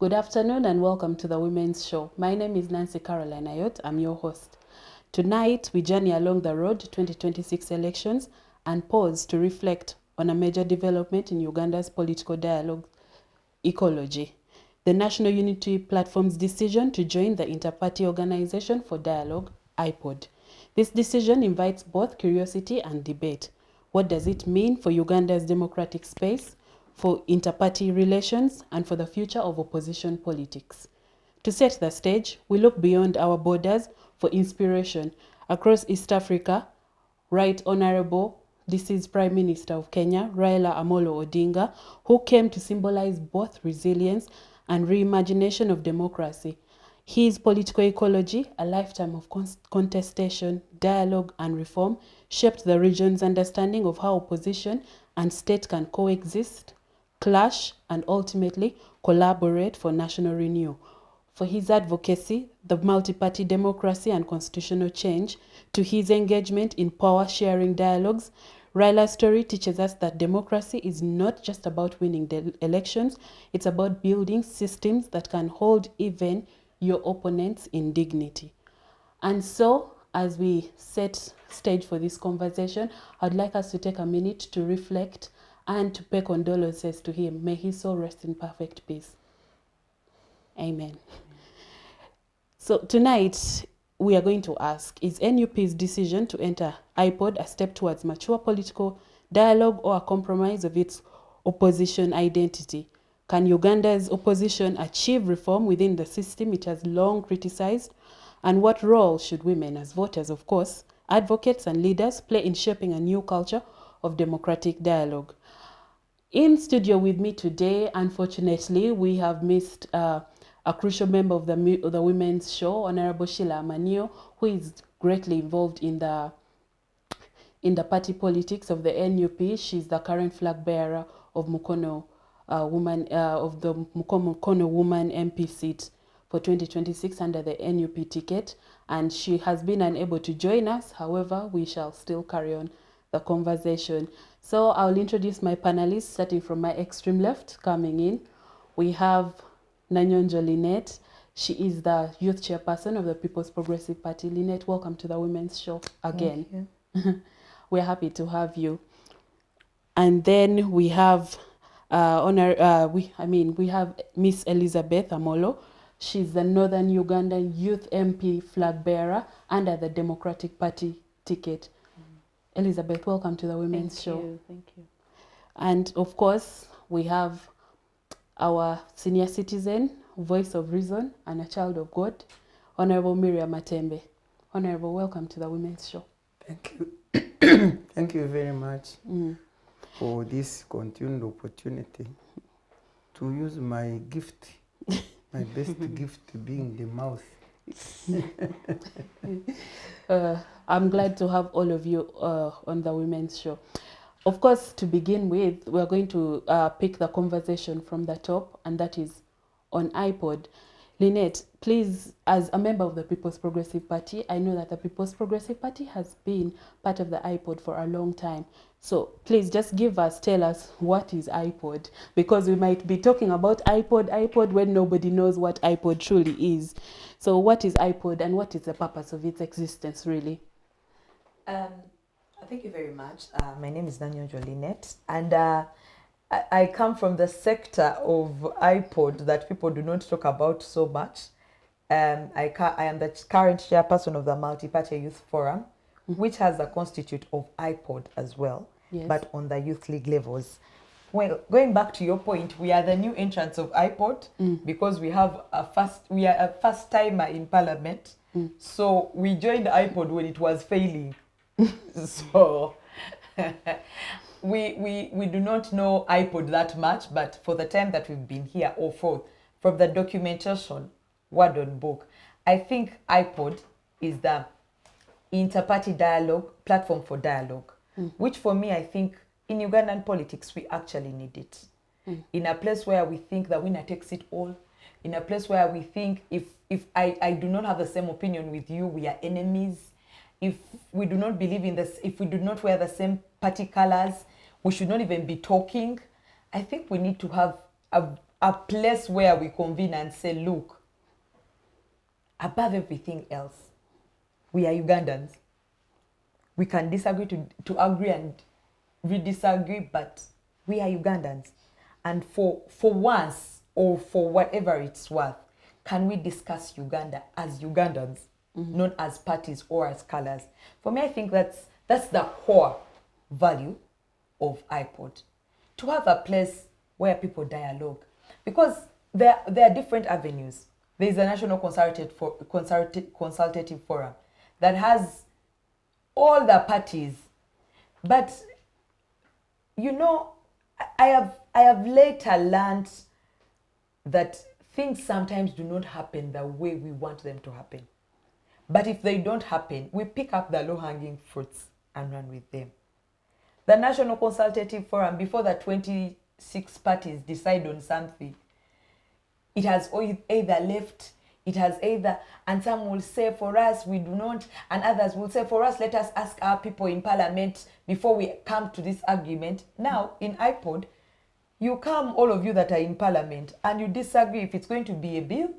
Good afternoon and welcome to the Women's Show. My name is Nancy Caroline Ayot. I'm your host. Tonight, we journey along the road to 2026 elections and pause to reflect on a major development in Uganda's political dialogue ecology. The National Unity Platform's decision to join the Inter-Party Organization for Dialogue, IPOD. This decision invites both curiosity and debate. What does it mean for Uganda's democratic space, for inter-party relations, and for the future of opposition politics? To set the stage, we look beyond our borders for inspiration. Across East Africa, Right Honorable, this is Prime Minister of Kenya, Raila Amolo Odinga, who came to symbolize both resilience and reimagination of democracy. His political ecology, a lifetime of contestation, dialogue, and reform, shaped the region's understanding of how opposition and state can coexist, clash, and ultimately collaborate for national renewal. For his advocacy, the multi-party democracy and constitutional change, to his engagement in power-sharing dialogues, Raila's story teaches us that democracy is not just about winning the elections, it's about building systems that can hold even your opponents in dignity. And so, as we set stage for this conversation, I'd like us to take a minute to reflect and to pay condolences to him. May his soul rest in perfect peace. Amen. So tonight, we are going to ask, is NUP's decision to enter IPOD a step towards mature political dialogue or a compromise of its opposition identity? Can Uganda's opposition achieve reform within the system it has long criticized? And what role should women, as voters, of course, advocates and leaders, play in shaping a new culture of democratic dialogue? In studio with me today, unfortunately, we have missed a crucial member of the Women's Show, Honorable Sheila Amanio, who is greatly involved in the party politics of the NUP. She's the current flag bearer of Mukono of the Mukono Woman MP seat for 2026 under the NUP ticket, and she has been unable to join us. However, we shall still carry on the conversation. So I'll introduce my panelists, starting from my extreme left. Coming in, we have Nanyonjo Lynet. She is the youth chairperson of the People's Progressive Party. Lynet, welcome to the Women's Show again. We're happy to have you. And then we have we have Miss Elizabeth Amolo. She's the Northern Ugandan Youth MP flag bearer under the Democratic Party ticket. Elizabeth, welcome to the Women's Show. Thank you. And of course, we have our senior citizen, voice of reason, and a child of God, Honorable Miria Matembe. Honorable, welcome to the Women's Show. Thank you. Thank you very much for this continued opportunity to use my gift, my best gift being the mouth. I'm glad to have all of you on the Women's Show. Of course, to begin with, we're going to pick the conversation from the top, and that is on IPOD. Lynet, please, as a member of the People's Progressive Party, I know that the People's Progressive Party has been part of the IPOD for a long time. So please just tell us what is IPOD, because we might be talking about IPOD when nobody knows what IPOD truly is. So what is IPOD and what is the purpose of its existence really? Thank you very much. My name is Nanyonjo Lynet, and I come from the sector of IPOD that people do not talk about so much. I am the current chairperson of the Multi-Party Youth Forum, which has a constitute of IPOD as well, yes, but on the youth league levels. Well, going back to your point, we are the new entrants of IPOD because we are a first timer in Parliament. So we joined IPOD when it was failing. So we do not know IPOD that much, but for the time that we've been here, or from the documentation, word on book, I think IPOD is the inter-party dialogue platform for dialogue, which for me, I think in Ugandan politics, we actually need it. In a place where we think the winner takes it all, in a place where we think if I do not have the same opinion with you, we are enemies. If we do not believe in this, if we do not wear the same party colors, we should not even be talking. I think we need to have a place where we convene and say, look, above everything else, we are Ugandans. We can disagree to agree and we disagree, but we are Ugandans. And for once, or for whatever it's worth, can we discuss Uganda as Ugandans, not as parties or as colors? For me, I think that's the core value of IPOD. To have a place where people dialogue. Because there are different avenues. There is a National Consultative Forum that has all the parties. But, you know, I have later learned that things sometimes do not happen the way we want them to happen. But if they don't happen, we pick up the low-hanging fruits and run with them. The National Consultative Forum, before the 26 parties decide on something, it has either left, it has either, and some will say for us, we do not, and others will say for us, let us ask our people in parliament before we come to this agreement. Now, in IPOD, you come, all of you that are in parliament, and you disagree if it's going to be a bill.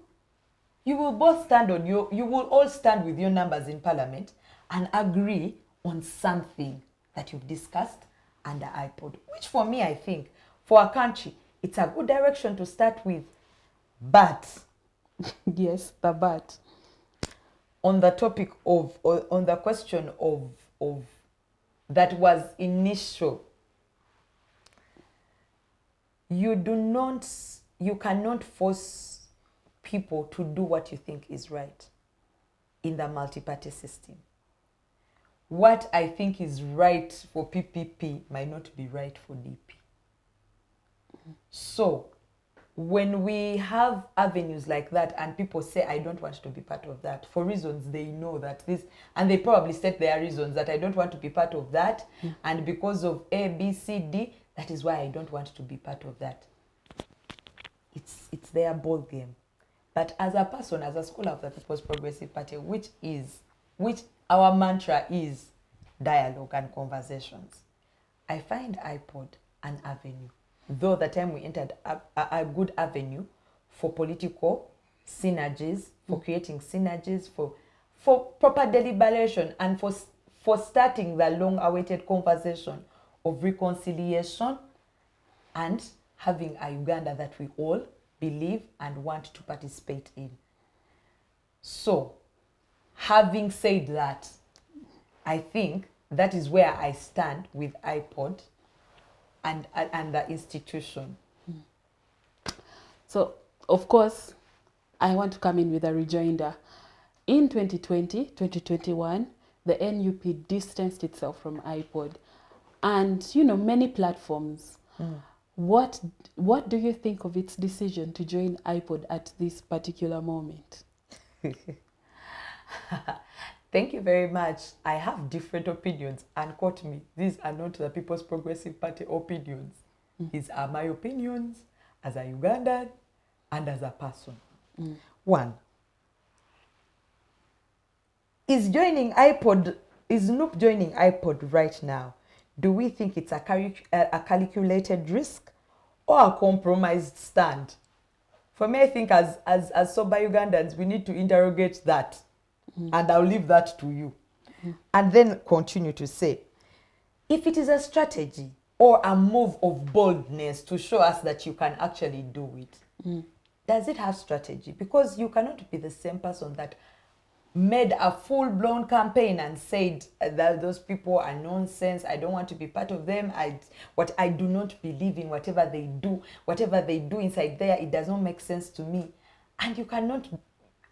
You will both stand on you will all stand with your numbers in parliament and agree on something that you've discussed under IPOD, which for me, I think, for a country, it's a good direction to start with. But, yes, the but. On the topic of, or on the question of that was initial, you cannot force people to do what you think is right in the multi-party system. What I think is right for PPP might not be right for DP. So, when we have avenues like that and people say, I don't want to be part of that, for reasons they know that this, and they probably state their reasons that I don't want to be part of that, and because of A, B, C, D, that is why I don't want to be part of that. It's their ball game. But as a person, as a scholar of the People's Progressive Party, which our mantra is dialogue and conversations, I find IPOD an avenue. Though the time we entered, a good avenue for political synergies, for creating synergies, for proper deliberation, and for starting the long-awaited conversation of reconciliation and having a Uganda that we all believe and want to participate in. So, having said that, I think that is where I stand with IPOD and the institution. So, of course, I want to come in with a rejoinder. In 2020, 2021, the NUP distanced itself from IPOD. And, you know, many platforms. What do you think of its decision to join IPOD at this particular moment? Thank you very much. I have different opinions, and quote me, these are not the People's Progressive Party opinions. These are my opinions as a Ugandan and as a person. One, is NUP joining IPOD right now? Do we think it's a calculated risk or a compromised stand? For me, I think as sober Ugandans, we need to interrogate that. And I'll leave that to you. And then continue to say, if it is a strategy or a move of boldness to show us that you can actually do it, does it have strategy? Because you cannot be the same person that made a full-blown campaign and said that those people are nonsense, I don't want to be part of them, I do not believe in whatever they do inside there, it does not make sense to me. And you cannot,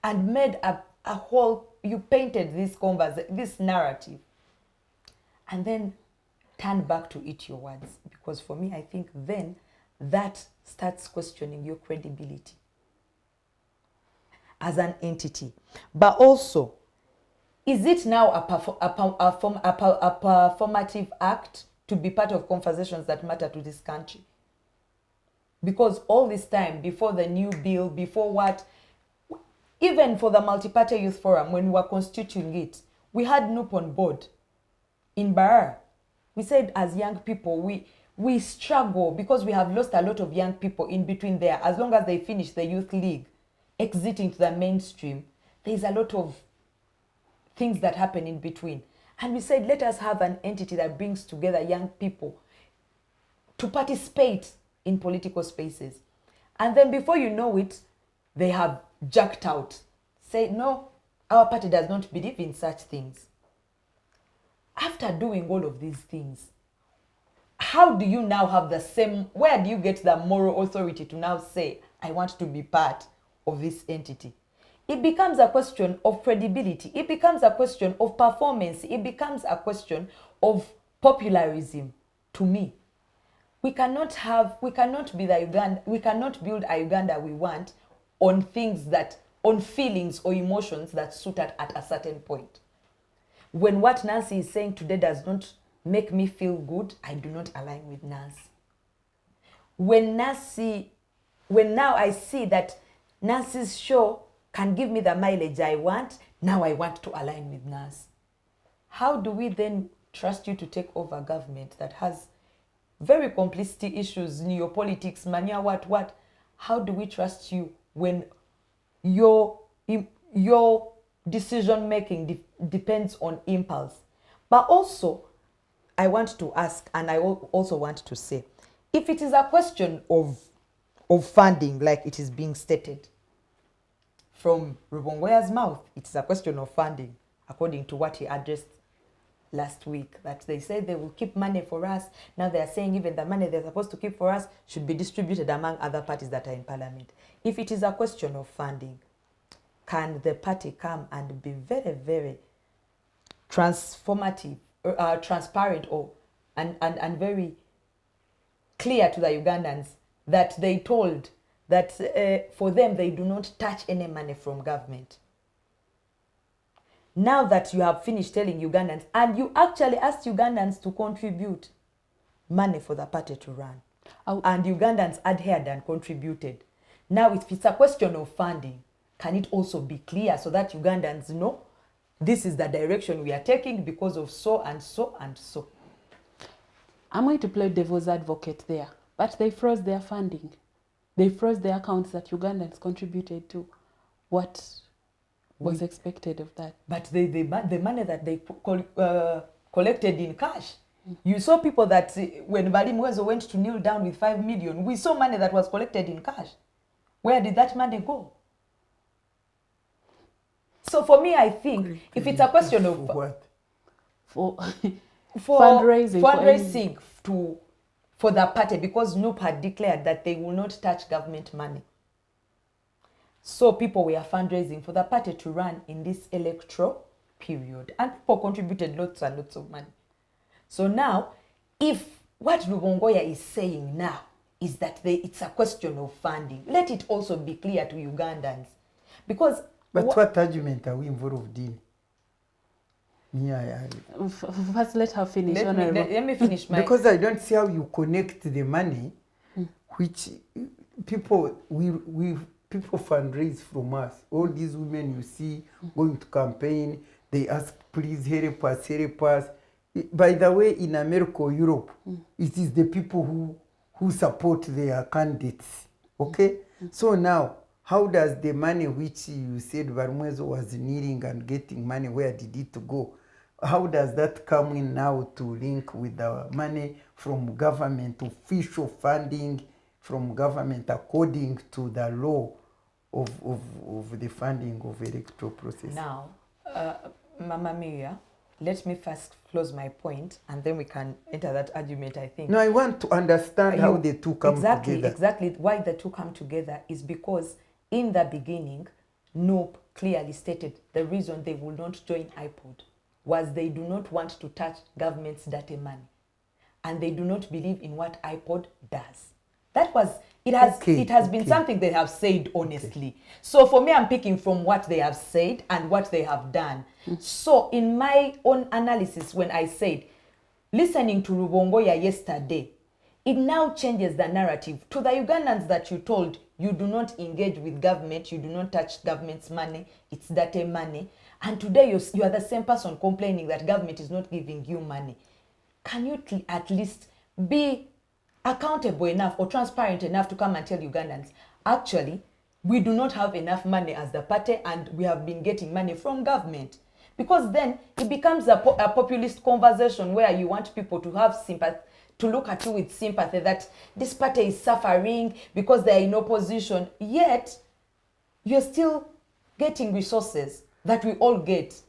and made a whole, you painted this narrative, and then turn back to eat your words. Because for me, I think then that starts questioning your credibility as an entity. But also, is it now a performative act to be part of conversations that matter to this country? Because all this time, before the new bill, before what, even for the Multi-Party Youth Forum, when we were constituting it, we had NUP on board in Barar. We said as young people, we struggle because we have lost a lot of young people in between there. As long as they finish the youth league, exiting to the mainstream, there's a lot of things that happen in between. And we said, let us have an entity that brings together young people to participate in political spaces. And then before you know it, they have jacked out. Say, no, our party does not believe in such things. After doing all of these things, how do you now have the same, where do you get the moral authority to now say, I want to be part of this entity? It becomes a question of credibility. It becomes a question of performance. It becomes a question of popularism to me. We cannot be the Uganda, we cannot build a Uganda we want on things that, on feelings or emotions that suit at a certain point. When what Nancy is saying today does not make me feel good, I do not align with Nancy. When now I see that Nancy's show can give me the mileage I want, now I want to align with Nancy. How do we then trust you to take over government that has very complicity issues, neopolitics, mania, what? How do we trust you when your decision making depends on impulse? But also, I want to ask, and I also want to say, if it is a question of funding, like it is being stated from Rubongoya's mouth, it is a question of funding, according to what he addressed last week, that they said they will keep money for us. Now they are saying even the money they're supposed to keep for us should be distributed among other parties that are in parliament. If it is a question of funding, can the party come and be very, very transformative, transparent, and very clear to the Ugandans that they told that for them they do not touch any money from government? Now that you have finished telling Ugandans, and you actually asked Ugandans to contribute money for the party to run, and Ugandans adhered and contributed. Now, if it's a question of funding, can it also be clear so that Ugandans know this is the direction we are taking because of so and so and so? I'm going to play devil's advocate there, but they froze their funding. They froze the accounts that Ugandans contributed to. What was expected of that? But the money that they collected in cash. You saw people that when Balimwezo went to kneel down with 5 million, we saw money that was collected in cash. Where did that money go? So for me, I think if it's a question of what? For fundraising for the party, because NUP had declared that they will not touch government money. So people were fundraising for the party to run in this electoral period. And people contributed lots and lots of money. So now, if what Rubongoya is saying now is that it's a question of funding, let it also be clear to Ugandans. Because... But what argument are we involved in? First, let her finish. Let me finish my... Because I don't see how you connect the money, which people fundraise from us. All these women you see going to campaign, they ask, please help us, help us. By the way, in America or Europe, it is the people who support their candidates. Okay? So now, how does the money which you said Barumwezo was kneeling and getting money, where did it go? How does that come in now to link with the money from government, official funding from government according to the law of the funding of electoral process? Now, Mama Miria, let me first close my point and then we can enter that argument, I think. No, I want to understand how the two come together. Exactly. Why the two come together is because in the beginning, NUP clearly stated the reason they will not join IPOD was they do not want to touch government's dirty money. And they do not believe in what IPOD does. That was, it has been something they have said honestly. Okay. So for me, I'm picking from what they have said and what they have done. So in my own analysis, when I said, listening to Rubongoya yesterday, it now changes the narrative. To the Ugandans that you told, you do not engage with government, you do not touch government's money, it's dirty money. And today you are the same person complaining that government is not giving you money. Can you at least be accountable enough or transparent enough to come and tell Ugandans, actually, we do not have enough money as the party and we have been getting money from government. Because then it becomes a populist conversation where you want people to have sympathy, to look at you with sympathy that this party is suffering because they are in opposition, yet you're still getting resources that we all get.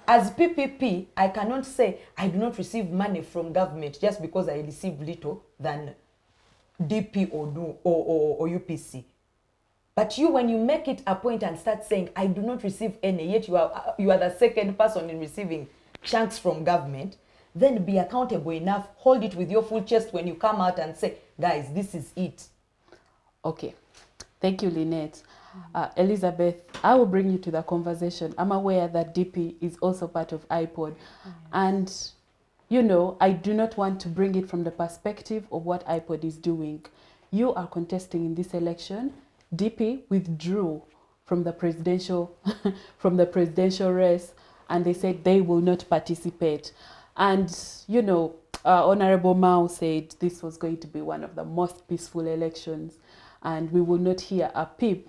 As PPP, I cannot say I do not receive money from government just because I receive little than DP or UPC. But you, when you make it a point and start saying, I do not receive any, yet you are the second person in receiving chunks from government, then be accountable enough, hold it with your full chest when you come out and say, guys, this is it. Okay. Thank you, Lynet. Elizabeth, I will bring you to the conversation. I'm aware that DP is also part of IPOD. And, you know, I do not want to bring it from the perspective of what IPOD is doing. You are contesting in this election. DP withdrew from the presidential race, and they said they will not participate. And, you know, Honorable Mao said this was going to be one of the most peaceful elections, and we will not hear a peep.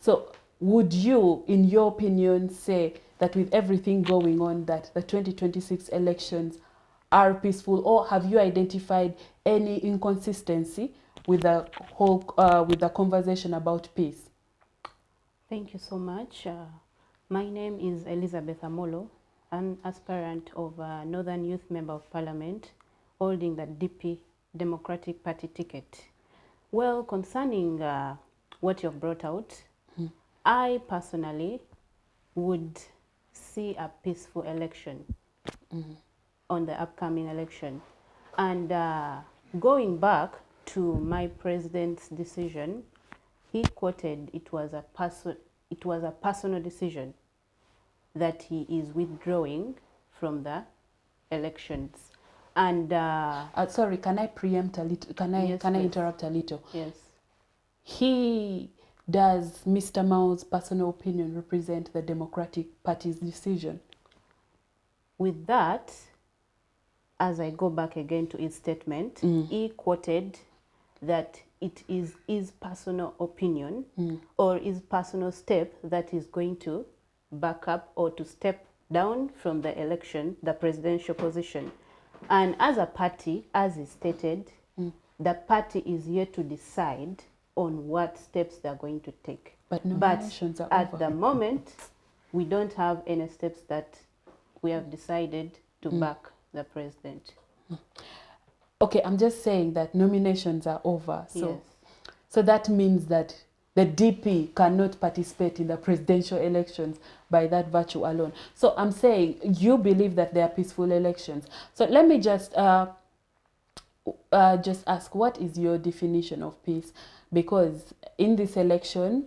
So would you, in your opinion, say that with everything going on, that the 2026 elections are peaceful, or have you identified any inconsistency with the whole with the conversation about peace? Thank you so much. My name is Elizabeth Amolo, an aspirant of Northern Youth Member of Parliament, holding the DP Democratic Party ticket. Well, concerning what you've brought out, I personally would see a peaceful election on the upcoming election. And going back to my president's decision, he quoted it was a personal decision that he is withdrawing from the elections. And sorry, can I preempt a little? Can I interrupt a little? Yes. Does Mr. Mao's personal opinion represent the Democratic Party's decision? With that, as I go back again to his statement, he quoted that it is his personal opinion or his personal step that is going to back up or to step down from the election, the presidential position. And as a party, as is stated, the party is yet to decide on what steps they're going to take. But nominations are at over. the moment, we don't have any steps that we have decided to back the president. Okay, I'm just saying that nominations are over. So, Yes. so that means that the DP cannot participate in the presidential elections by that virtue alone. So I'm saying you believe that they are peaceful elections. So let me just ask, what is your definition of peace? Because in this election,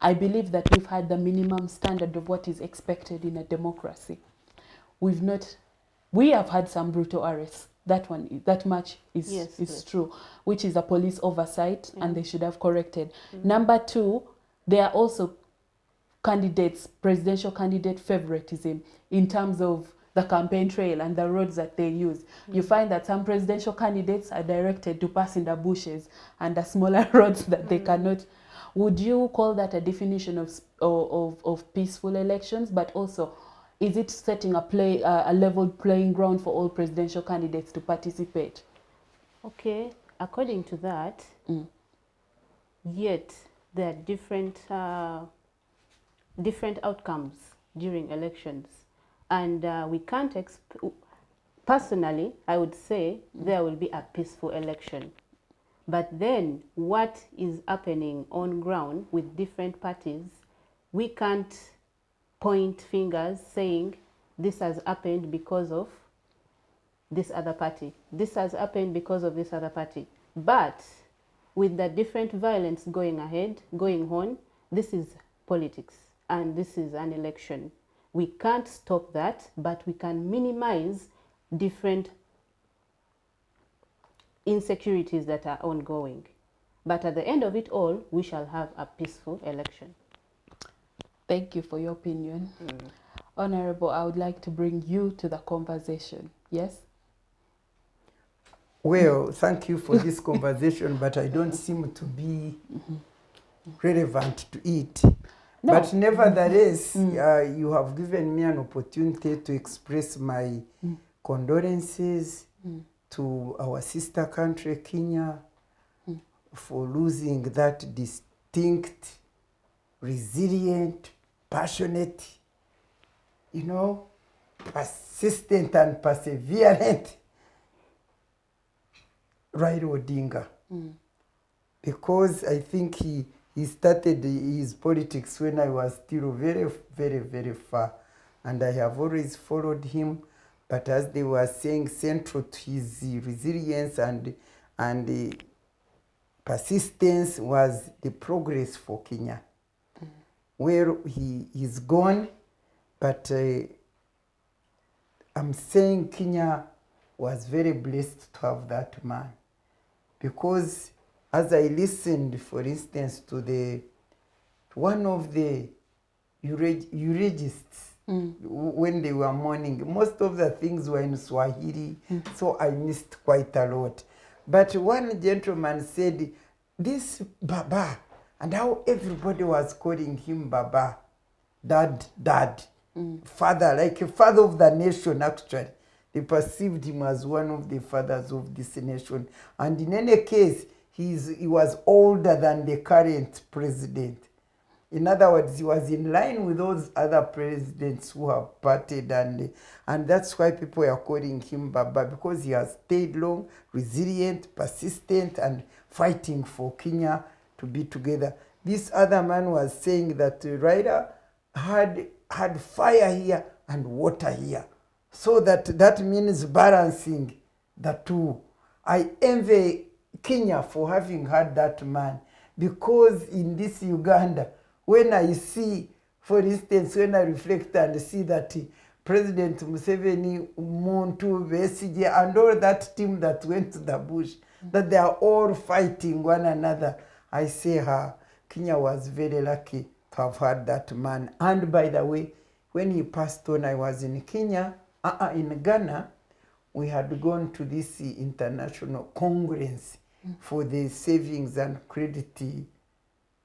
I believe that we've had the minimum standard of what is expected in a democracy. We have had some brutal arrests. That much is true, which is a police oversight, and they should have corrected. Number two, there are also presidential candidate favoritism in terms of the campaign trail and the roads that they use. You find that some presidential candidates are directed to pass in the bushes and the smaller roads that they cannot. Would you call that a definition of peaceful elections? But also, is it setting a level playing ground for all presidential candidates to participate? Okay, according to that, yet there are different outcomes during elections. And we can't, personally, I would say there will be a peaceful election. But then what is happening on ground with different parties, we can't point fingers saying this has happened because of this other party. This has happened because of this other party. But with the different violence going on, this is politics and this is an election. We can't stop that, but we can minimize different insecurities that are ongoing. But at the end of it all, we shall have a peaceful election. Thank you for your opinion. Honorable, I would like to bring you to the conversation. Yes? Well, thank you for this conversation, but I don't seem to be relevant to it. No. But nevertheless, you have given me an opportunity to express my condolences to our sister country, Kenya, for losing that distinct, resilient, passionate, persistent and perseverant Raila Odinga. Because I think he started his politics when I was still very, very, very far. And I have always followed him. But as they were saying, central to his resilience and persistence was the progress for Kenya. Where he is gone, but I'm saying Kenya was very blessed to have that man. Because as I listened, for instance, to one of the eulogists, when they were mourning, most of the things were in Swahili, so I missed quite a lot. But one gentleman said, this Baba, and how everybody was calling him Baba, Dad, Father, like a father of the nation, actually. They perceived him as one of the fathers of this nation. And in any case, he was older than the current president. In other words, he was in line with those other presidents who have parted, and that's why people are calling him Baba, because he has stayed long, resilient, persistent, and fighting for Kenya to be together. This other man was saying that Raila had fire here and water here. So that means balancing the two. I envy Kenya for having had that man, because in this Uganda, when I see, for instance, when I reflect and see that President Museveni, Muntu, Besigye, and all that team that went to the bush, that they are all fighting one another, I say, Kenya was very lucky to have had that man. And by the way, when he passed on, I was in Kenya, in Ghana. We had gone to this international congress for the Savings and Credit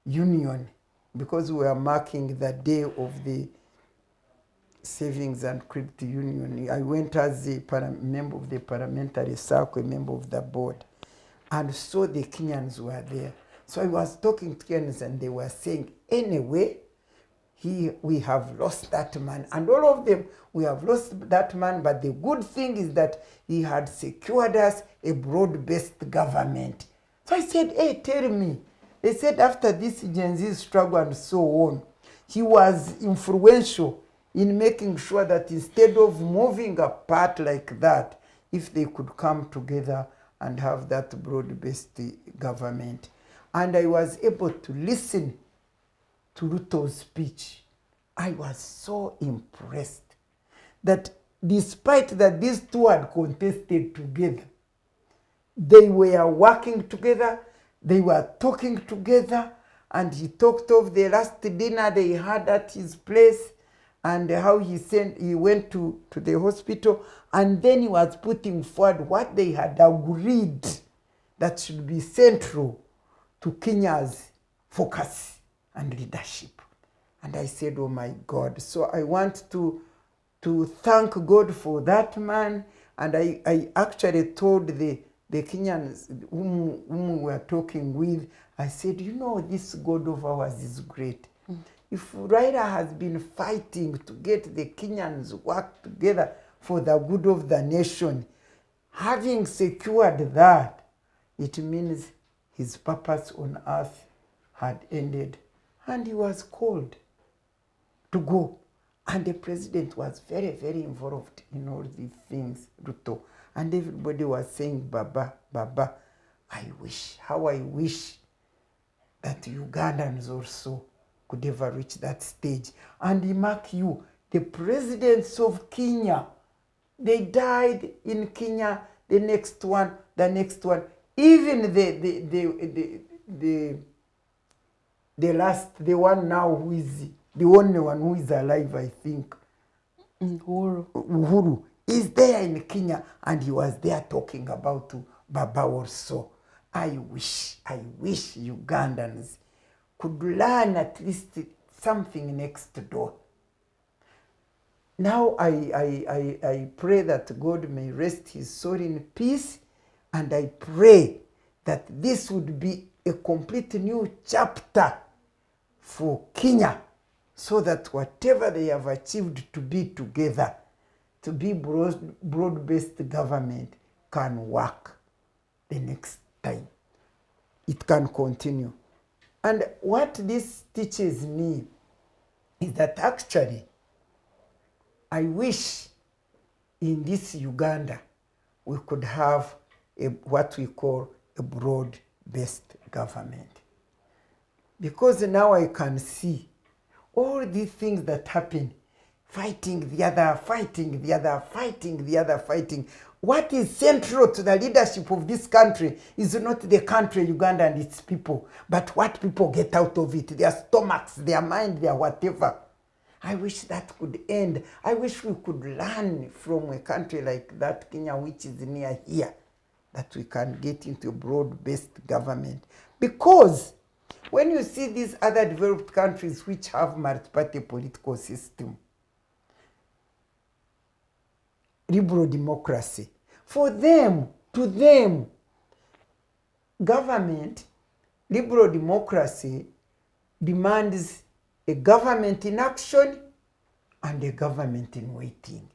Union, because we were marking the day of the Savings and Credit Union. I went as a member of the parliamentary circle, a member of the board, and so the Kenyans were there. So I was talking to Kenyans, and they were saying, anyway, we have lost that man. And all of them, we have lost that man, but the good thing is that he had secured us a broad-based government. So I said, hey, tell me. They said after this Gen Z struggle and so on, he was influential in making sure that instead of moving apart like that, if they could come together and have that broad-based government. And I was able to listen to Ruto's speech. I was so impressed that despite that these two had contested together, they were working together, they were talking together, and he talked of the last dinner they had at his place and how he went to the hospital, and then he was putting forward what they had agreed that should be central to Kenya's focus and leadership. And I said, oh my God. So I want to thank God for that man. And I actually told the Kenyans whom we were talking with, I said, this God of ours is great. If Raila has been fighting to get the Kenyans work together for the good of the nation, having secured that, it means his purpose on earth had ended. And he was called to go. And the president was very, very involved in all these things, Ruto. And everybody was saying, Baba, Baba. How I wish that Ugandans also could ever reach that stage. And mark you, the presidents of Kenya, they died in Kenya, the next one. Even the one now who is the only one who is alive, I think, Uhuru is there in Kenya, and he was there talking about Baba also. I wish Ugandans could learn at least something next door. Now I pray that God may rest his soul in peace, and I pray that this would be a complete new chapter for Kenya, so that whatever they have achieved to be together, to be broad-based government, can work the next time. It can continue. And what this teaches me is that actually I wish in this Uganda we could have what we call a broad-based government. Because now I can see all these things that happen, fighting the other, fighting the other, fighting the other, fighting. What is central to the leadership of this country is not the country, Uganda, and its people, but what people get out of it, their stomachs, their mind, their whatever. I wish that could end. I wish we could learn from a country like that, Kenya, which is near here, that we can get into a broad-based government. Because when you see these other developed countries which have multi-party political system, liberal democracy, for them, to them, government, liberal democracy demands a government in action and a government in waiting.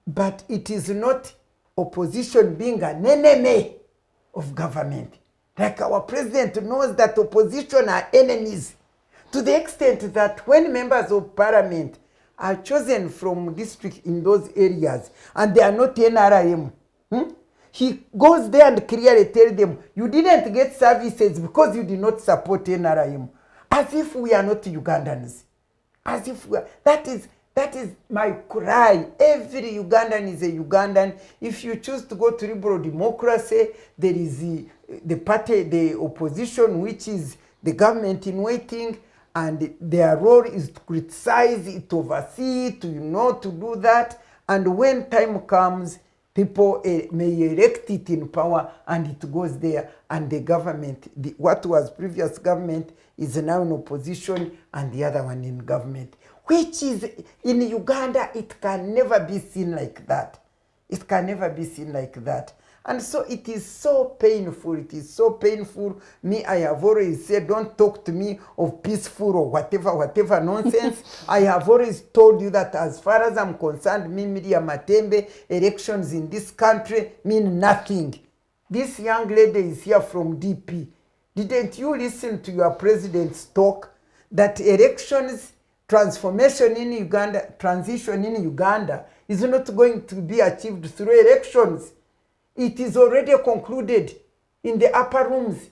But it is not opposition being an enemy of government. Like our president knows that opposition are enemies, to the extent that when members of parliament are chosen from districts in those areas and they are not NRM, he goes there and clearly tells them, you didn't get services because you did not support NRM. As if we are not Ugandans. As if we are. That is my cry. Every Ugandan is a Ugandan. If you choose to go to liberal democracy, there is the party, the opposition, which is the government in waiting, and their role is to criticize, to oversee, to to do that. And when time comes, people may elect it in power, and it goes there, and the government, what was previous government, is now in opposition, and the other one in government. Which is, in Uganda, it can never be seen like that. It can never be seen like that. And so it is so painful. It is so painful. Me, I have always said, don't talk to me of peaceful or whatever nonsense. I have always told you that as far as I'm concerned, me, Miria, Matembe, elections in this country mean nothing. This young lady is here from DP. Didn't you listen to your president's talk that elections, transformation in Uganda, transition in Uganda is not going to be achieved through elections? It is already concluded in the upper rooms.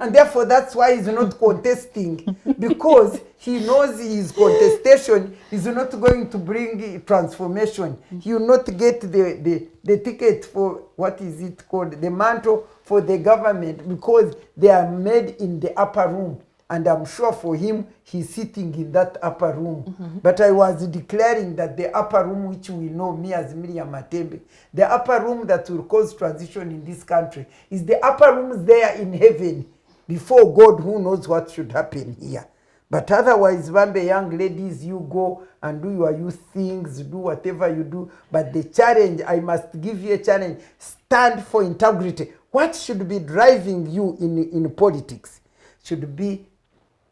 And therefore, that's why he's not contesting, because he knows his contestation is not going to bring transformation. He will not get the ticket for, what is it called, the mantle for the government, because they are made in the upper room. And I'm sure for him, he's sitting in that upper room. But I was declaring that the upper room, which we know, me as Miria Matembe, the upper room that will cause transition in this country, is the upper rooms there in heaven, before God, who knows what should happen here. But otherwise, Vambe, young ladies, you go and do your youth things, do whatever you do. But the challenge, I must give you a challenge, stand for integrity. What should be driving you in politics should be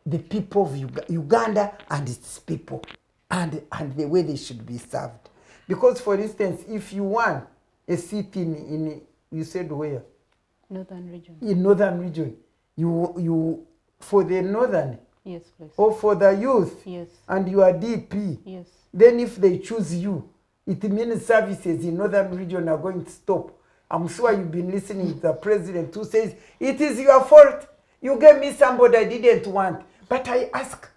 the people of Uganda and its people, and the way they should be served. Because, for instance, if you want a seat in you said where? Northern region. In northern region, you for the northern, Yes, please. or for the youth, Yes. and you are DP, Yes. then if they choose you, it means services in northern region are going to stop. I'm sure you've been listening to the president who says, it is your fault. You gave me somebody I didn't want. But I ask,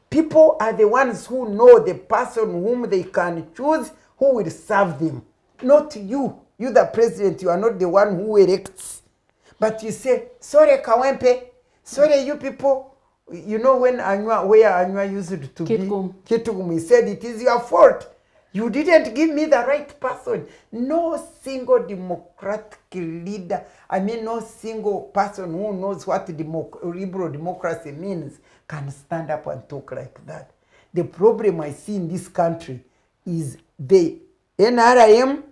people are the ones who know the person whom they can choose who will serve them. Not you. You, the president, you are not the one who elects. But you say, sorry, Kawempe, sorry, you people. You know when Anywa, where Anywa used to Kitgum. be, Kitgum, he said, it is your fault. You didn't give me the right person. No single democratic leader, no single person who knows what liberal democracy means can stand up and talk like that. The problem I see in this country is the NRM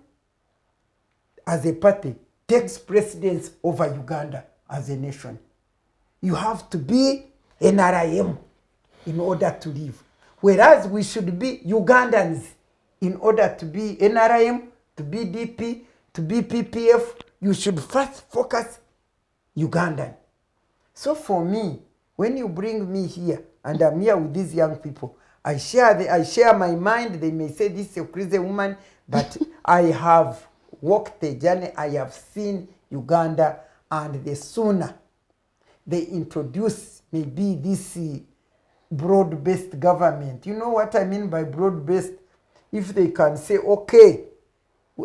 as a party takes precedence over Uganda as a nation. You have to be NRM in order to live. Whereas we should be Ugandans in order to be NRM, to be DP, to be PPF. You should first focus Ugandan. So for me, when you bring me here, and I'm here with these young people, I share my mind. They may say this is a crazy woman, but I have walked the journey. I have seen Uganda, and the sooner they introduce maybe this broad-based government. You know what I mean by broad-based? If they can say, okay,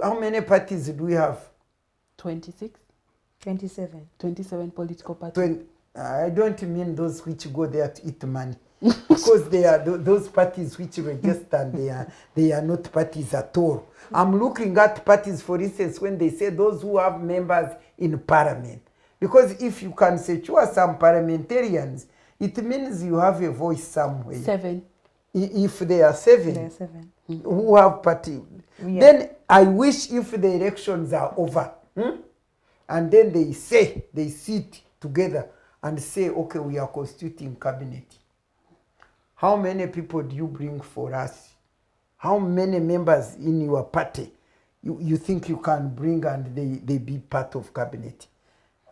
how many parties do we have? 26? 27. 27 political parties. I don't mean those which go there to eat money. Because they are those parties which register and they are not parties at all. I'm looking at parties, for instance, when they say those who have members in parliament. Because if you can secure some parliamentarians, it means you have a voice somewhere. 7. If they are 7, There are 7. who have party, Yeah. then I wish if the elections are over, and then they sit together and say, okay, we are constituting cabinet. How many people do you bring for us? How many members in your party you think you can bring and they be part of cabinet?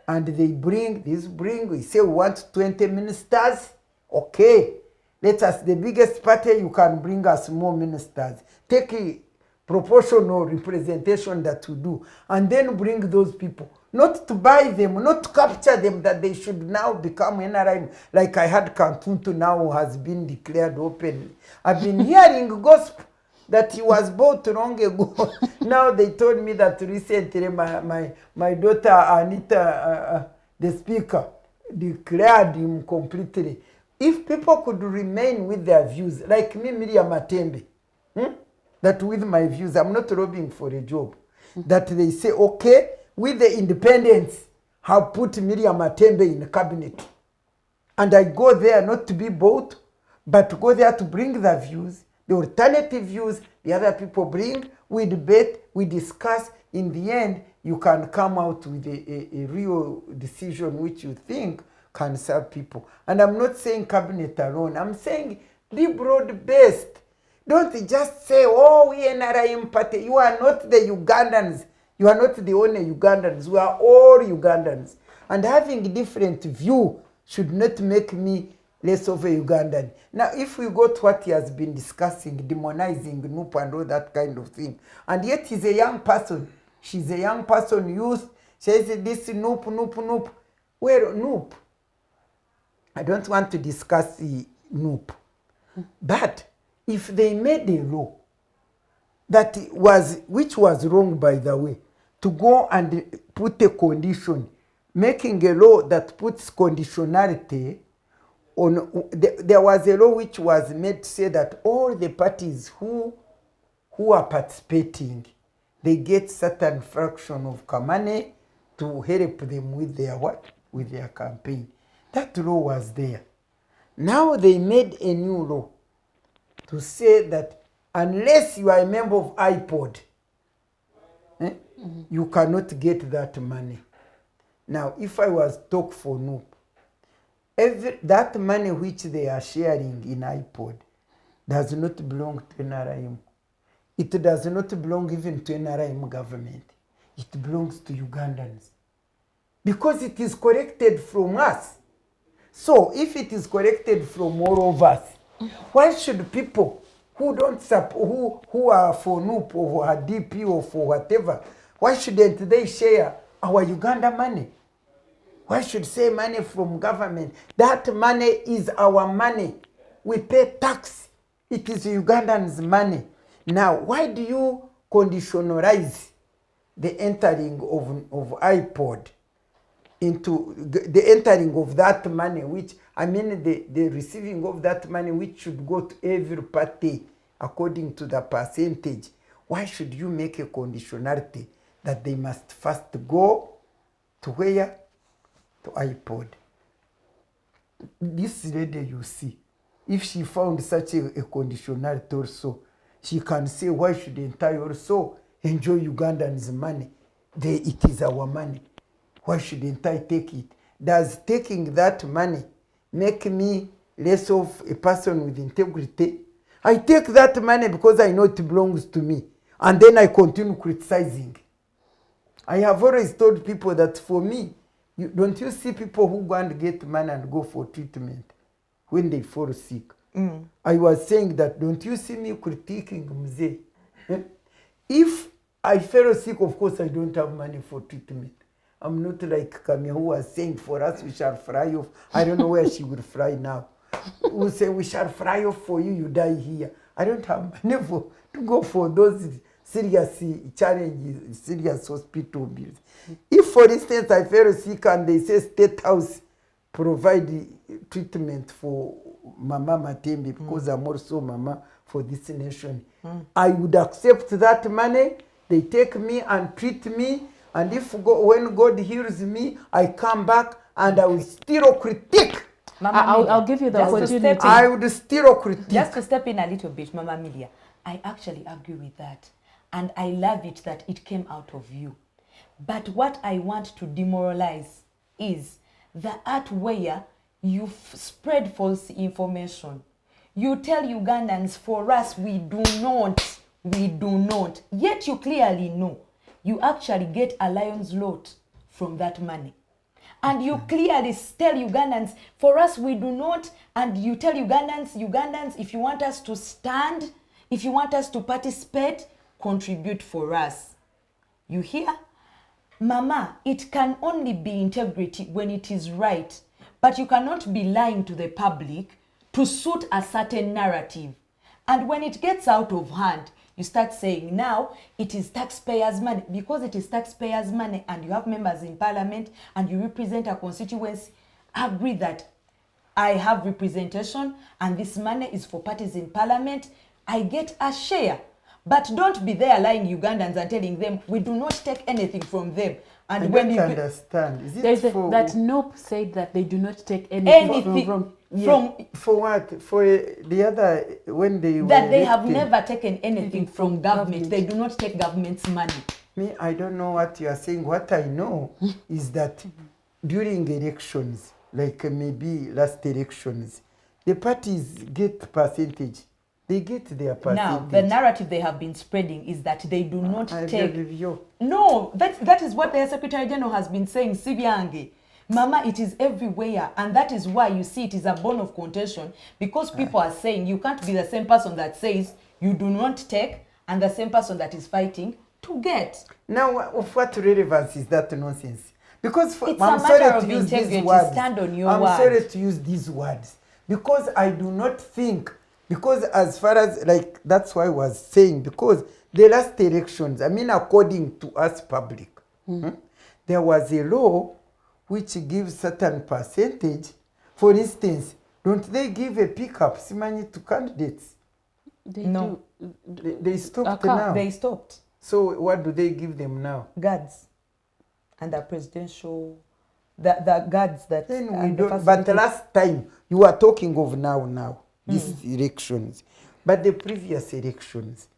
And we say we want 20 ministers. Okay, let us, the biggest party, you can bring us more ministers. Take a proportional representation that we do, and then bring those people. Not to buy them, not to capture them, that they should now become NRM. Like I had Kantuntu now has been declared openly. I've been hearing gospel that he was bought long ago. Now they told me that recently my daughter Anita, the speaker, declared him completely. If people could remain with their views, like me, Miria Matembe, that with my views, I'm not lobbying for a job, that they say, okay, with the independents, have put Miria Matembe in the cabinet. And I go there not to be bought, but to go there to bring the views, the alternative views the other people bring, we debate, we discuss. In the end, you can come out with a real decision which you think can serve people. And I'm not saying cabinet alone. I'm saying be broad-based. Don't just say, oh, we NRM party. You are not the Ugandans. You are not the only Ugandans. We are all Ugandans. And having different view should not make me less of a Ugandan. Now, if we go to what he has been discussing, demonizing NUP and all that kind of thing, and yet he's a young person. She's a young person, youth. She says this NUP. Well, NUP, I don't want to discuss the NUP. But if they made a law that which was wrong, by the way, to go and put a condition, making a law that puts conditionality on, there was a law which was made to say that all the parties who are participating, they get certain fraction of money to help them with their what? With their campaign. That law was there. Now they made a new law to say that unless you are a member of IPOD, you cannot get that money. Now, if I was talk for NUP, that money which they are sharing in IPOD does not belong to NRM. It does not belong even to NRM government. It belongs to Ugandans. Because it is collected from us. So if it is collected from all of us, why should people who don't who are for NUP or for DP or for whatever, why shouldn't they share our Uganda money? Why should say money from government? That money is our money. We pay tax. It is Ugandans' money. Now, why do you conditionalize the entering of IPOD into the entering of that money, which, I mean, the receiving of that money, which should go to every party according to the percentage, why should you make a conditionality that they must first go to where? To IPOD. This lady you see, if she found such a conditionality also, she can say, why shouldn't I also enjoy Ugandans' money? It is our money. Why shouldn't I take it? Does taking that money make me less of a person with integrity? I take that money because I know it belongs to me, and then I continue criticizing. I have always told people that for me, don't you see people who go and get money and go for treatment when they fall sick? I was saying that, don't you see me critiquing Mzee? If I fell sick, of course I don't have money for treatment. I'm not like Kamia who was saying, for us we shall fly off. I don't know where she will fly now. Who say we shall fly off for you, you die here. I don't have money to go for those serious challenges, serious hospital bills. If, for instance, I fell sick and they say State House provide treatment for Mama Matembe, because I'm also Mama for this nation, I would accept that money. They take me and treat me, and if when God heals me, I come back and I will still critique. I'll give you the opportunity. I would still critique. Just to step in a little bit, Mama Miria, I actually agree with that. And I love it that it came out of you. But what I want to demoralize is the art where you spread false information. You tell Ugandans, for us, we do not. Yet you clearly know. You actually get a lion's lot from that money. And you clearly tell Ugandans, for us, we do not. And you tell Ugandans, if you want us to stand, if you want us to participate, contribute for us. You hear? Mama, it can only be integrity when it is right. But you cannot be lying to the public to suit a certain narrative. And when it gets out of hand, you start saying, now it is taxpayers' money. Because it is taxpayers' money and you have members in parliament and you represent a constituency, agree that I have representation and this money is for parties in parliament, I get a share. But don't be there lying Ugandans and telling them we do not take anything from them. And I when don't you that understand. NUP said that they do not take anything from For what? For the other, when they were that they have elected? never taken anything from government. They do not take government's money. Me, I don't know what you are saying. What I know is that during elections, like maybe last elections, the parties get percentage. They get their percentage. Now, the narrative they have been spreading is that they do not I take... believe you. No, that is what the Secretary General has been saying, Sibiange. Mama, it is everywhere. And that is why you see it is a bone of contention. Because people are saying you can't be the same person that says you do not take and the same person that is fighting to get. Now, of what relevance is that nonsense? Because It's I'm a sorry matter to of use integrity. these words. Stand on your I'm word. sorry to use these words. Because I do not think, because as far as, like, that's why I was saying, because the last elections, I mean, according to us public, there was a law which gives certain percentage. For instance, don't they give a pickup money to candidates? They No. do. They stopped car. now. They stopped. So what do they give them now? Guards. And the presidential... The guards that... Then we and the don't, but the facilities. last time you are talking of now, these elections. But the previous elections,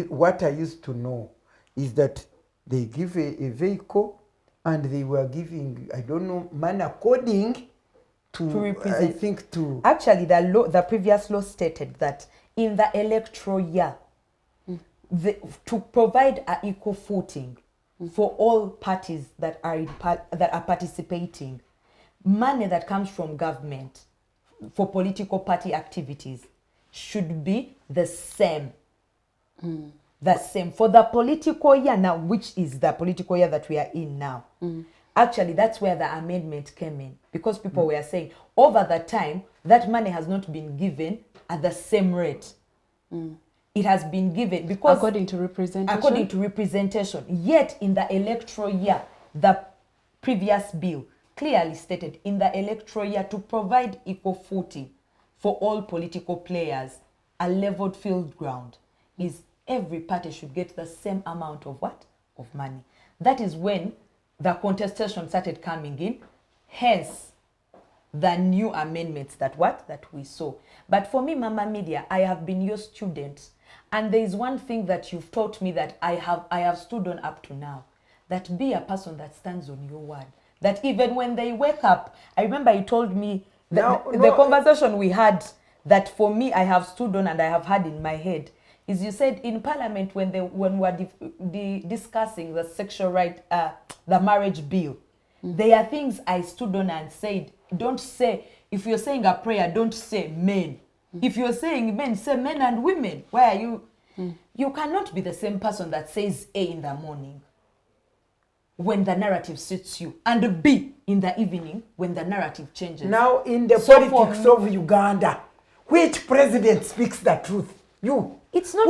what I used to know is that they give a vehicle and they were giving, I don't know, money according to represent. I think to... Actually, the previous law stated that in the electoral year, to provide an equal footing for all parties that are participating, money that comes from government for political party activities should be the same. The same for the political year now, which is the political year that we are in now. Actually, that's where the amendment came in, because people were saying over the time that money has not been given at the same rate. It has been given because According to representation? according to representation. Yet in the electoral year, the previous bill clearly stated in the electoral year to provide equal footing for all political players a leveled field ground is every party should get the same amount of what? Of money. That is when the contestation started coming in, hence the new amendments that we saw. But for me, Mama Media, I have been your student, and there is one thing that you've taught me that I have stood on up to now, that be a person that stands on your word. That even when they wake up, I remember you told me the conversation we had, that for me I have stood on and I have had in my head, is you said in Parliament when we were discussing the sexual right, the marriage bill, there are things I stood on and said, don't say, if you're saying a prayer, don't say men. If you're saying men, say men and women. Why are you? You cannot be the same person that says A in the morning when the narrative suits you, and B in the evening when the narrative changes. Now, in the politics of Uganda, which president speaks the truth? You. It's not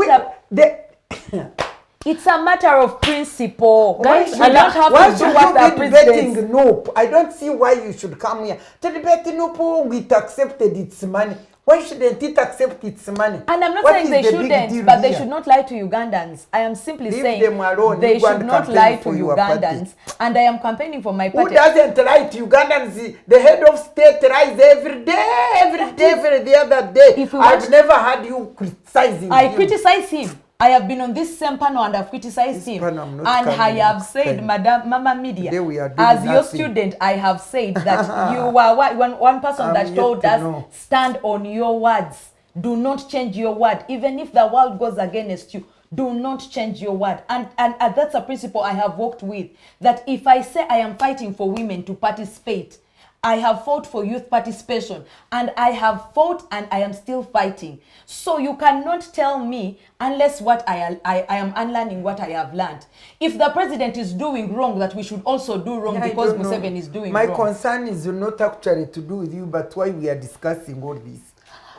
it's a matter of principle. Guys, I don't have why to do should what the you be debating president. NUP? I don't see why you should come here. To debate NUP, it accepted its money. Why shouldn't it accept its money? And I'm not What saying is they the big shouldn't, deal but they here? should not lie to Ugandans. I am simply Leave saying them alone. they You go should and not campaign lie to for your party. Ugandans. And I am campaigning for my Who party. doesn't lie to Ugandans? The head of state lies every the other day. If we I've want- never had you criticizing I him. criticize him. I have been on this same panel and I've criticized This him. panel, I'm not And I coming have next said, time. Madam Mama Media, Today we are doing as your nothing. student, I have said that you were one person I'm that yet told to us, know. stand on your words. Do not change your word. Even if the world goes against you, do not change your word. And that's a principle I have worked with. That if I say I am fighting for women to participate, I have fought for youth participation, and I have fought and I am still fighting. So you cannot tell me, unless what I am unlearning what I have learned. If the president is doing wrong, that we should also do wrong I because don't know. Museveni is doing My wrong. concern is not actually to do with you, but why we are discussing all this.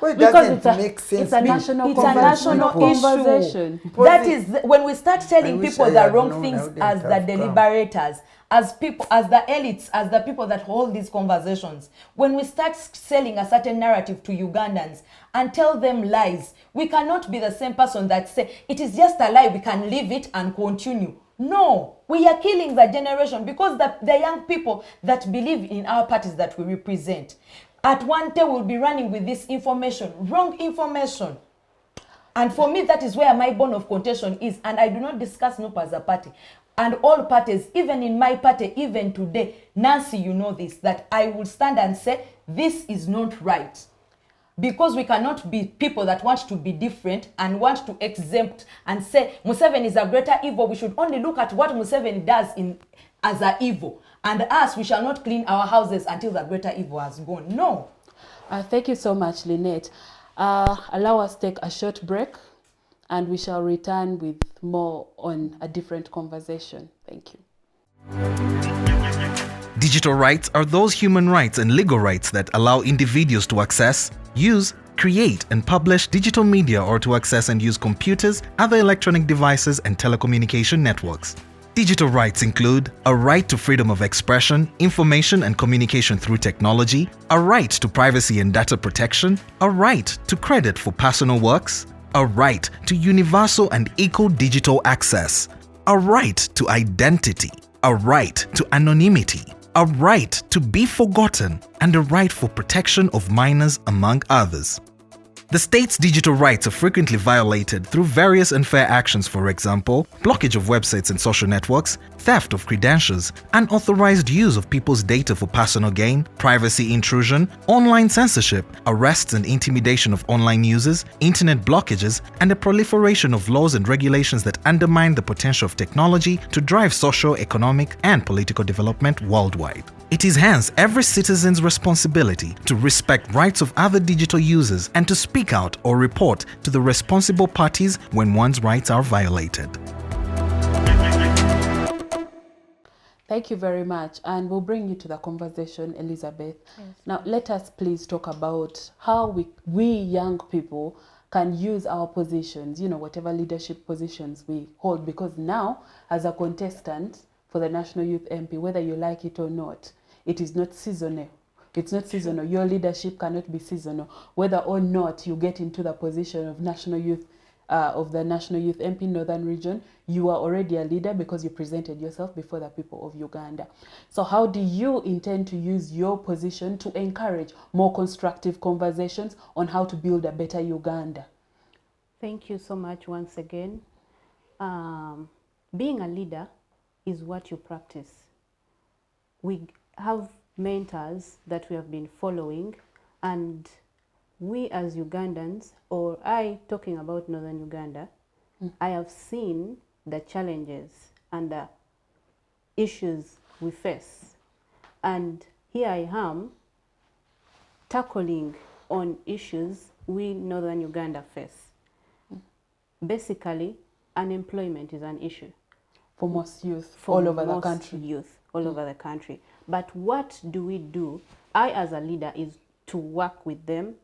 Well, it Because doesn't make sense. it's a to national It's a impose national people. issue. conversation. That is when we start telling I wish people I the had wrong known, things I wouldn't as the have come. deliberators, as people, as the elites, as the people that hold these conversations. When we start selling a certain narrative to Ugandans and tell them lies, we cannot be the same person that say it is just a lie, we can leave it and continue. No, we are killing the generation because the young people that believe in our parties that we represent, at one day will be running with this information, wrong information. And for me, that is where my bone of contention is. And I do not discuss NUP as a party. And all parties, even in my party, even today, Nancy, you know this, that I will stand and say, this is not right. Because we cannot be people that want to be different and want to exempt and say, Museveni is a greater evil. We should only look at what Museveni does as an evil. And us, we shall not clean our houses until the greater evil has gone. No. Thank you so much, Lynet. Allow us take a short break and we shall return with more on a different conversation. Thank you. Digital rights are those human rights and legal rights that allow individuals to access, use, create and publish digital media or to access and use computers, other electronic devices and telecommunication networks. Digital rights include a right to freedom of expression, information and communication through technology, a right to privacy and data protection, a right to credit for personal works, a right to universal and equal digital access, a right to identity, a right to anonymity, a right to be forgotten, and a right for protection of minors, among others. The state's digital rights are frequently violated through various unfair actions, for example, blockage of websites and social networks, theft of credentials, unauthorized use of people's data for personal gain, privacy intrusion, online censorship, arrests and intimidation of online users, internet blockages, and the proliferation of laws and regulations that undermine the potential of technology to drive social, economic, and political development worldwide. It is hence every citizen's responsibility to respect rights of other digital users and to speak out or report to the responsible parties when one's rights are violated. Thank you very much, and we'll bring you to the conversation, Elizabeth. Yes. Now, let us please talk about how we young people can use our positions, whatever leadership positions we hold, because now, as a contestant for the National Youth MP, whether you like it or not, it is not seasonal. It's not seasonal. Your leadership cannot be seasonal. Whether or not you get into the position of national youth, of the National Youth MP Northern Region, you are already a leader because you presented yourself before the people of Uganda. So how do you intend to use your position to encourage more constructive conversations on how to build a better Uganda? Thank you so much once again. Being a leader is what you practice. We have mentors that we have been following, and we as Ugandans, or I talking about Northern Uganda, I have seen the challenges and the issues we face. And here I am tackling on issues we Northern Uganda face. Basically, unemployment is an issue. For most youth For all over the most country. youth all over the country. But what do we do? I, as a leader, is to work with them,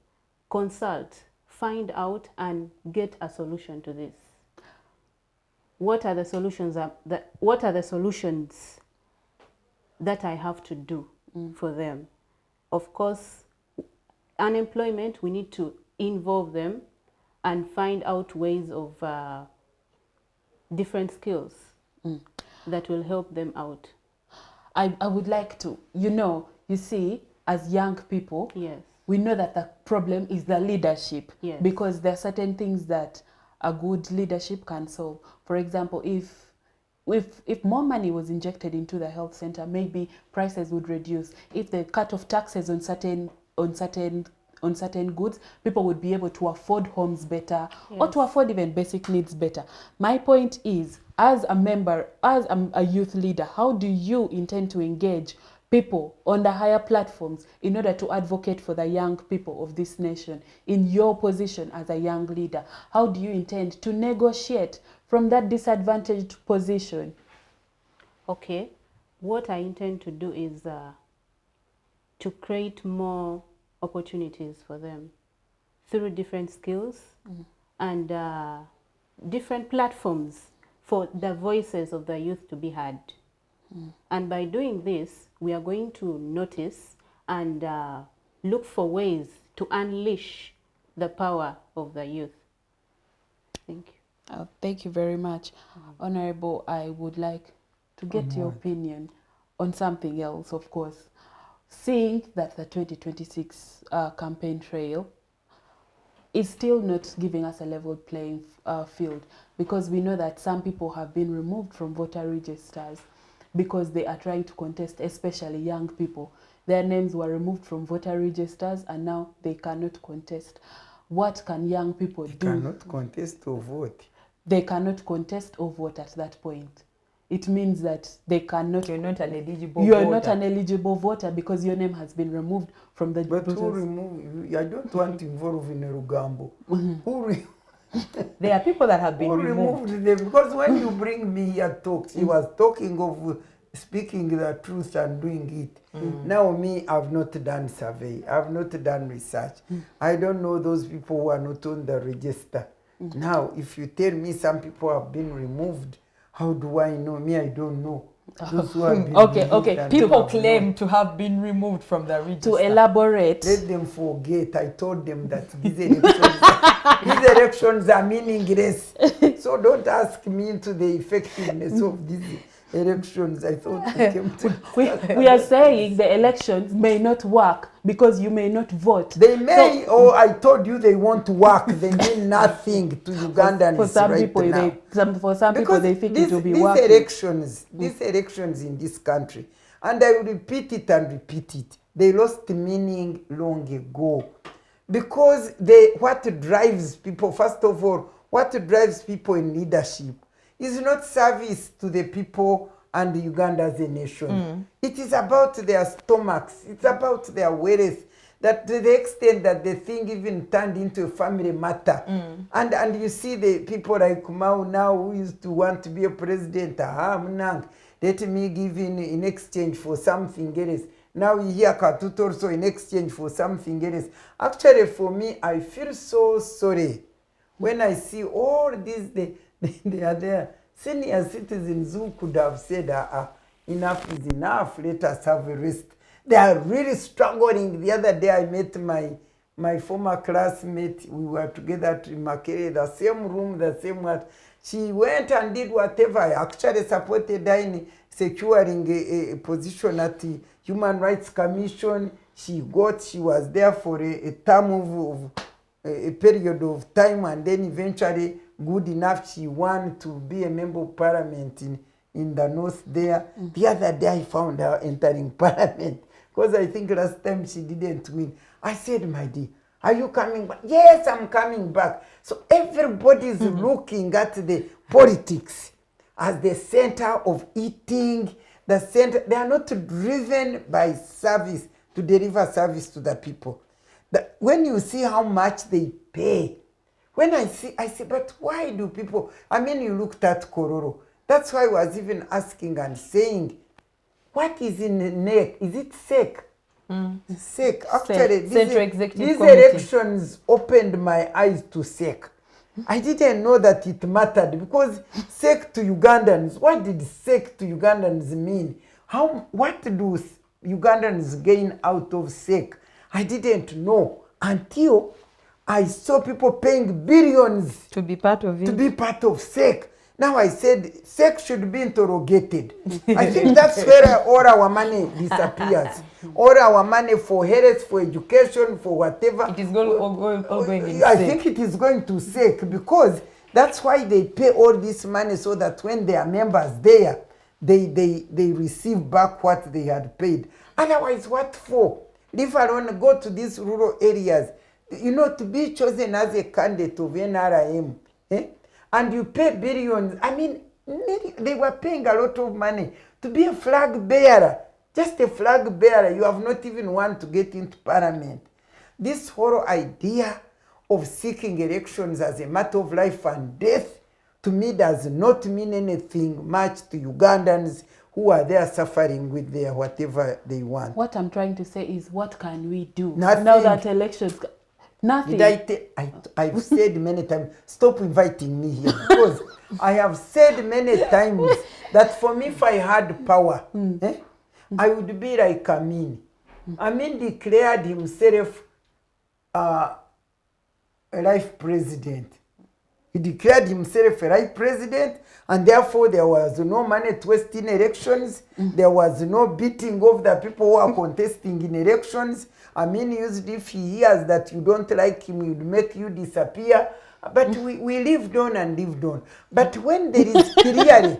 consult, find out, and get a solution to this. What are the solutions that I have to do for them? Of course, unemployment, we need to involve them and find out ways of different skills that will help them out. I would like to, you see, as young people, Yes. we know that the problem is the leadership. Yes. Because there are certain things that a good leadership can solve. For example, if more money was injected into the health center, maybe prices would reduce. If they cut off taxes on certain goods, people would be able to afford homes better, or to afford even basic needs better. My point is, as a member, as a youth leader, how do you intend to engage people on the higher platforms in order to advocate for the young people of this nation in your position as a young leader? How do you intend to negotiate from that disadvantaged position? Okay, what I intend to do is to create more opportunities for them through different skills and different platforms for the voices of the youth to be heard. And by doing this, we are going to notice and look for ways to unleash the power of the youth. Thank you. Thank you very much. Honorable, I would like to get your opinion on something else, of course. Seeing that the 2026 campaign trail is still not giving us a level playing field, because we know that some people have been removed from voter registers because they are trying to contest, especially young people. Their names were removed from voter registers and now they cannot contest. What can young people do? Cannot contest or vote. They cannot contest or vote at that point. It means that they cannot. You're not an eligible You are voter. not an eligible voter because your name has been removed from the But who voters. remove? I don't want to involve in a Rugambo. There are people that have been Who removed. removed them? Because when you bring me here talks, she was talking of speaking the truth and doing it. Now me, I've not done survey. I've not done research. I don't know those people who are not on the register. Now, if you tell me some people have been removed, how do I know? Me, I don't know. Those who have been Okay, removed okay. and People have not. claim to have been removed from the register. To elaborate. Let them forget. I told them that these elections are meaningless. So don't ask me into the effectiveness of these elections. I thought we came to we are saying the elections may not work because you may not vote. They may, or I told you they want to work. They mean nothing to Ugandans For some right people, now. for some people, they think it will be these working. these elections in this country, and I will repeat it and repeat it, they lost meaning long ago. Because what drives people, first of all, what drives people in leadership is not service to the people and Uganda as a nation. It is about their stomachs. It's about their wealth. That to the extent that the thing even turned into a family matter. And you see the people like Mao now who used to want to be a president. Let me give in exchange for something else. Now you hear Katutu also in exchange for something else. Actually, for me, I feel so sorry when I see all these, they are there. Senior citizens who could have said, enough is enough, let us have a rest. They are really struggling. The other day I met my former classmate. We were together at Makere, the same room, the same what. She went and did whatever. I actually supported her in securing a position at the Human Rights Commission. She was there for a term of a period of time, and then eventually, good enough, she won to be a member of parliament in the north there. The other day I found her entering parliament, because I think last time she didn't win. I said, my dear, are you coming back? Yes, I'm coming back. So everybody is looking at the politics as the center of eating, the center. They are not driven by service, to deliver service to the people. When you see how much they pay, when I say, but why do people, you looked at Kororo. That's why I was even asking and saying, what is in the neck? Is it SEC? SEC. Actually, these elections opened my eyes to SEC. I didn't know that it mattered, because SEC to Ugandans, what did SEC to Ugandans mean? What do Ugandans gain out of SEC? I didn't know until I saw people paying billions To be part of it. to be part of SEC. Now I said SEC should be interrogated. I think that's where all our money disappears. All our money for health, for education, for whatever. It is all going in I SEC. think it is going to SEC, because that's why they pay all this money, so that when there are members there, they receive back what they had paid. Otherwise, what for? Leave alone, go to these rural areas. To be chosen as a candidate of NRM, and you pay billions. They were paying a lot of money to be a flag bearer. Just a flag bearer. You have not even want to get into parliament. This whole idea of seeking elections as a matter of life and death, to me, does not mean anything much to Ugandans who are there suffering with their whatever they want. What I'm trying to say is, what can we do Nothing. now that elections... Nothing. I've said many times, stop inviting me here, because I have said many times that for me, if I had power, I would be like Amin. Amin declared himself a life president. He declared himself a life president, and therefore there was no money to waste in elections. There was no beating of the people who are contesting in elections. Used, if he hears that you don't like him, he would make you disappear. But we lived on and lived on. But when there is clearly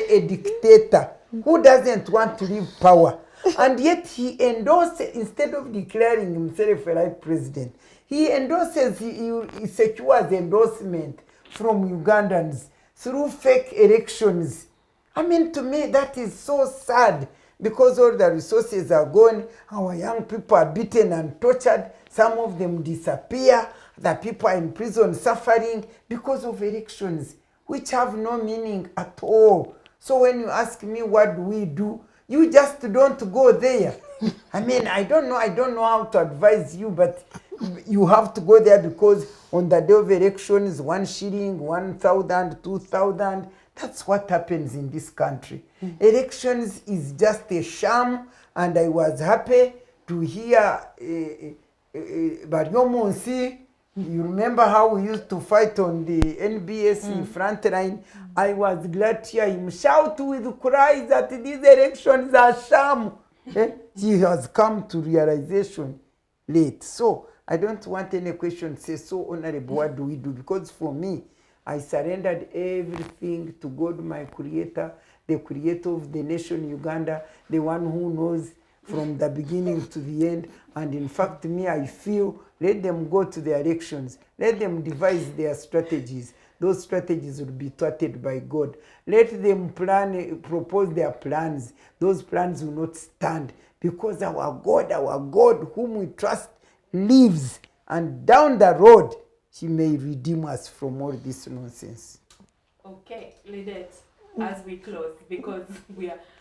a dictator who doesn't want to leave power, and yet he endorses, instead of declaring himself a life president, he endorses, he secures endorsement from Ugandans through fake elections. To me, that is so sad, because all the resources are gone. Our young people are beaten and tortured. Some of them disappear. The people are in prison suffering because of elections, which have no meaning at all. So when you ask me what do we do, you just don't go there. I don't know how to advise you, but you have to go there, because on the day of elections, 1 shilling, 1,000, 2,000, that's what happens in this country. Elections is just a sham, and I was happy to hear Baryomunsi. You remember how we used to fight on the NBS front line? I was glad to hear him shout with cries that these elections are sham. He has come to realization late. So I don't want any question to say, so honorable, what do we do? Because for me, I surrendered everything to God, my creator, the creator of the nation Uganda, the one who knows from the beginning to the end. And in fact, me, I feel, let them go to the elections. Let them devise their strategies. Those strategies will be thwarted by God. Let them propose their plans. Those plans will not stand, because our God, whom we trust, lives. And down the road, He may redeem us from all this nonsense. Okay, Lynet, as we close, because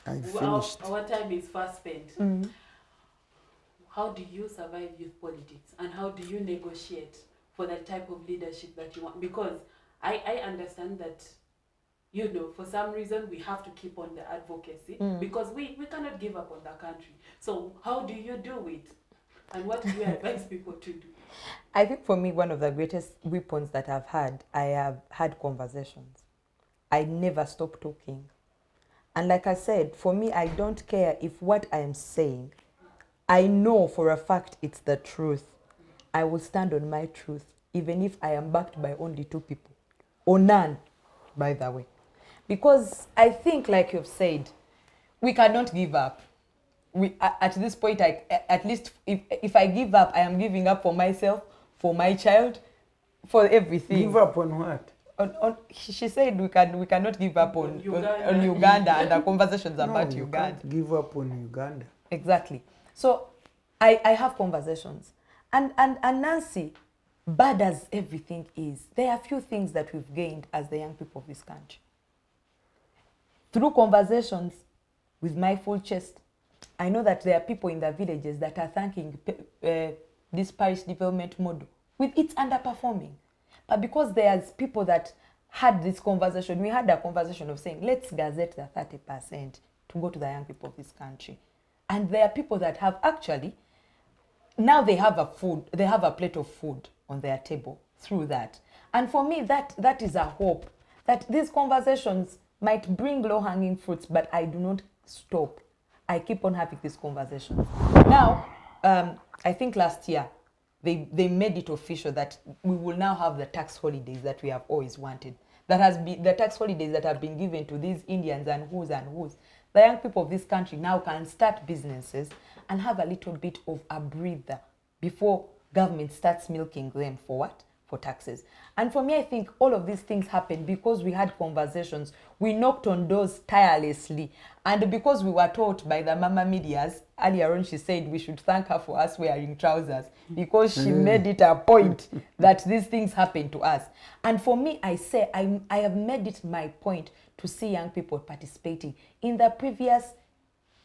our time is fast spent. How do you survive youth politics, and how do you negotiate for the type of leadership that you want? Because I understand that you know, for some reason we have to keep on the advocacy because we cannot give up on the country. So how do you do it? And what do you advise people to do? I think for me, one of the greatest weapons that I have had conversations. I never stop talking. And like I said, for me, I don't care if what I am saying, I know for a fact it's the truth. I will stand on my truth, even if I am backed by only 2 people. Or none, by the way. Because I think, like you've said, we cannot give up. At this point, at least if I give up, I am giving up for myself, for my child, for everything. Give up on what? She said we cannot give up on Uganda and the conversations about you Uganda. Can't give up on Uganda. Exactly. So I have conversations. And Nancy, bad as everything is, there are few things that we've gained as the young people of this country. Through conversations with my full chest, I know that there are people in the villages that are thanking this parish development model with its underperforming. But because there's people that had this conversation, we had a conversation of saying, let's gazette the 30% to go to the young people of this country. And there are people that have actually, now they have a plate of food on their table through that. And for me, that is a hope that these conversations might bring low-hanging fruits, but I do not stop. I keep on having these conversations. Now, I think last year, they made it official that we will now have the tax holidays that we have always wanted. That has been the tax holidays that have been given to these Indians and who's. The young people of this country now can start businesses and have a little bit of a breather before government starts milking them for what? For taxes. And for me, I think all of these things happened because we had conversations. We knocked on doors tirelessly. And because we were taught by the Mama Medias, earlier on she said we should thank her for us wearing trousers because she made it a point that these things happen to us. And for me, I say I have made it my point to see young people participating. In the previous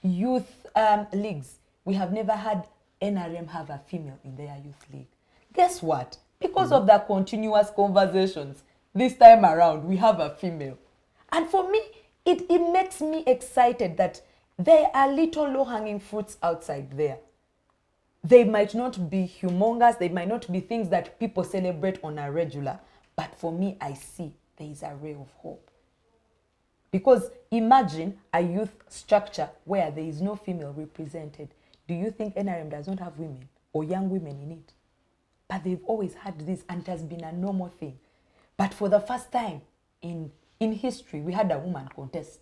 youth leagues, we have never had NRM have a female in their youth league. Guess what? Because of the continuous conversations, this time around, we have a female. And for me, it makes me excited that there are little low-hanging fruits outside there. They might not be humongous, they might not be things that people celebrate on a regular, but for me, I see there is a ray of hope. Because imagine a youth structure where there is no female represented. Do you think NRM does not have women or young women in it? But they've always had this, and it has been a normal thing. But for the first time in history, we had a woman contest.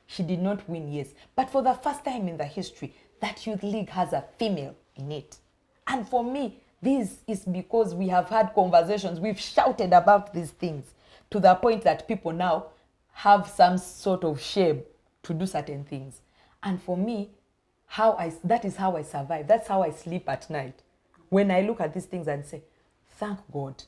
She did not win, yes. But for the first time in the history, that youth league has a female in it. And for me, this is because we have had conversations. We've shouted about these things to the point that people now have some sort of shame to do certain things. And for me, that is how I survive. That's how I sleep at night. When I look at these things and say, thank God.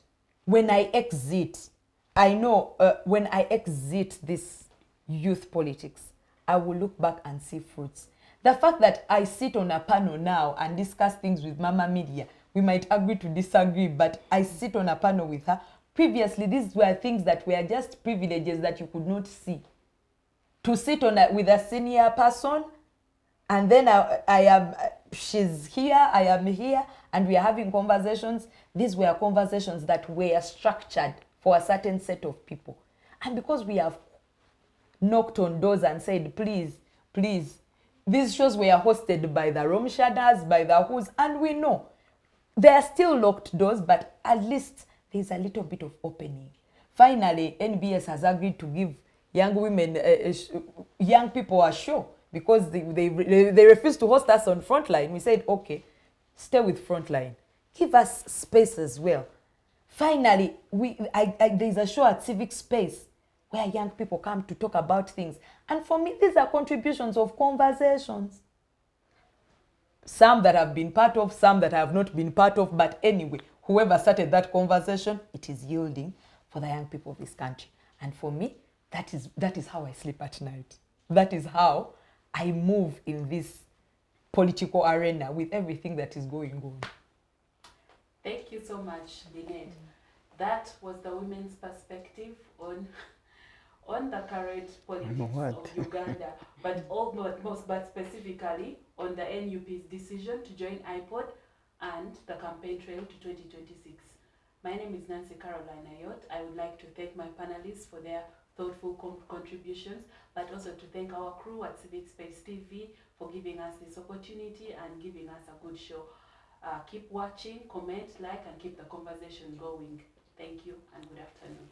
When I exit, I know when I exit this youth politics, I will look back and see fruits. The fact that I sit on a panel now and discuss things with Mama Miria, we might agree to disagree, but I sit on a panel with her. Previously, these were things that were just privileges that you could not see. To sit with a senior person, and then she's here, I am here, and we are having conversations. These were conversations that were structured for a certain set of people. And because we have knocked on doors and said, please, please, these shows were hosted by the Romshadas, by the Who's, and we know there are still locked doors, but at least there's a little bit of opening. Finally, NBS has agreed to give young women, young people a show. Because they refused to host us on Frontline. We said, okay, stay with Frontline. Give us space as well. Finally, there's a show at Civic Space where young people come to talk about things. And for me, these are contributions of conversations. Some that I've been part of, some that I have not been part of. But anyway, whoever started that conversation, it is yielding for the young people of this country. And for me, that is how I sleep at night. That is how I move in this political arena with everything that is going on. Thank you so much, Lynet. That was the women's perspective on the current politics of Uganda, but specifically on the NUP's decision to join IPOD and the campaign trail to 2026. My name is Nancy Caroline Ayot. I would like to thank my panelists for their thoughtful contributions, but also to thank our crew at Civic Space TV for giving us this opportunity and giving us a good show. Keep watching, comment, like, and keep the conversation going. Thank you and good afternoon.